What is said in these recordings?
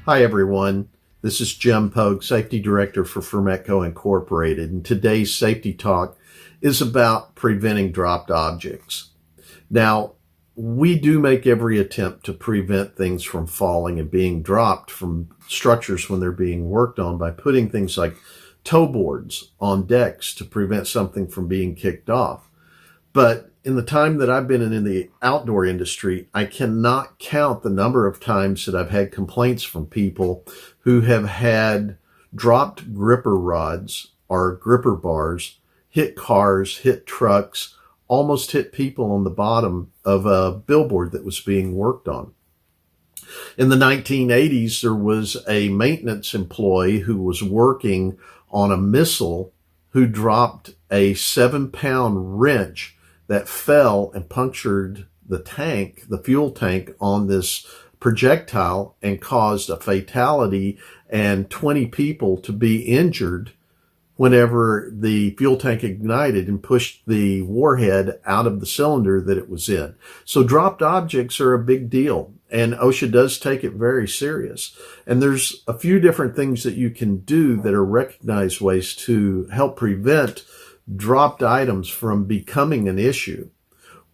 Hi everyone, this is Jim Pogue, Safety Director for Fermetco Incorporated, and today's safety talk is about preventing dropped objects. Now, we do make every attempt to prevent things from falling and being dropped from structures when they're being worked on by putting things like tow boards on decks to prevent something from being kicked off. But in the time that I've been in the outdoor industry, I cannot count the number of times that I've had complaints from people who have had dropped gripper rods or gripper bars, hit cars, hit trucks, almost hit people on the bottom of a billboard that was being worked on. In the 1980s, there was a maintenance employee who was working on a missile who dropped a 7-pound wrench that fell and punctured the tank, the fuel tank on this projectile and caused a fatality and 20 people to be injured whenever the fuel tank ignited and pushed the warhead out of the cylinder that it was in. So dropped objects are a big deal, and OSHA does take it very serious. And there's a few different things that you can do that are recognized ways to help prevent dropped items from becoming an issue.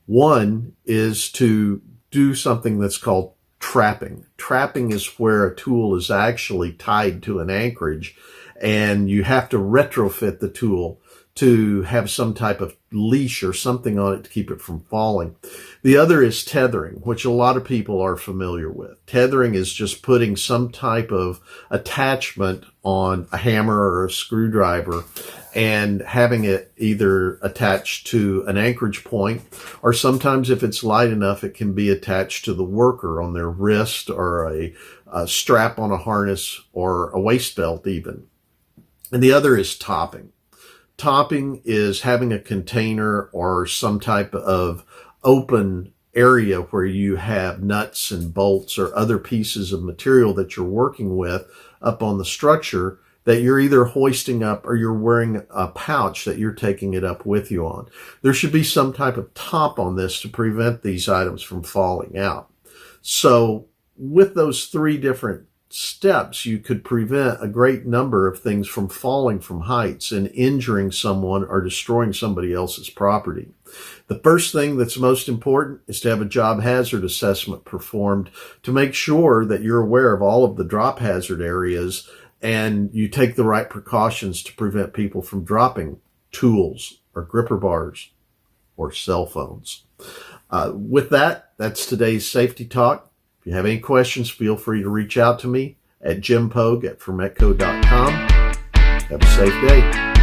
One is to do something that's called trapping. Trapping is where a tool is actually tied to an anchorage, and you have to retrofit the tool to have some type of leash or something on it to keep it from falling. The other is tethering, which a lot of people are familiar with. Tethering is just putting some type of attachment on a hammer or a screwdriver and having it either attached to an anchorage point, or sometimes if it's light enough, it can be attached to the worker on their wrist or a strap on a harness or a waist belt even. And the other is topping. Topping is having a container or some type of open area where you have nuts and bolts or other pieces of material that you're working with up on the structure that you're either hoisting up or you're wearing a pouch that you're taking it up with you on. There should be some type of top on this to prevent these items from falling out. So with those three different steps, you could prevent a great number of things from falling from heights and injuring someone or destroying somebody else's property. The first thing that's most important is to have a job hazard assessment performed to make sure that you're aware of all of the drop hazard areas and you take the right precautions to prevent people from dropping tools or gripper bars or cell phones. With that, that's today's safety talk. If you have any questions, feel free to reach out to me at jimpogue@fermetco.com. Have a safe day.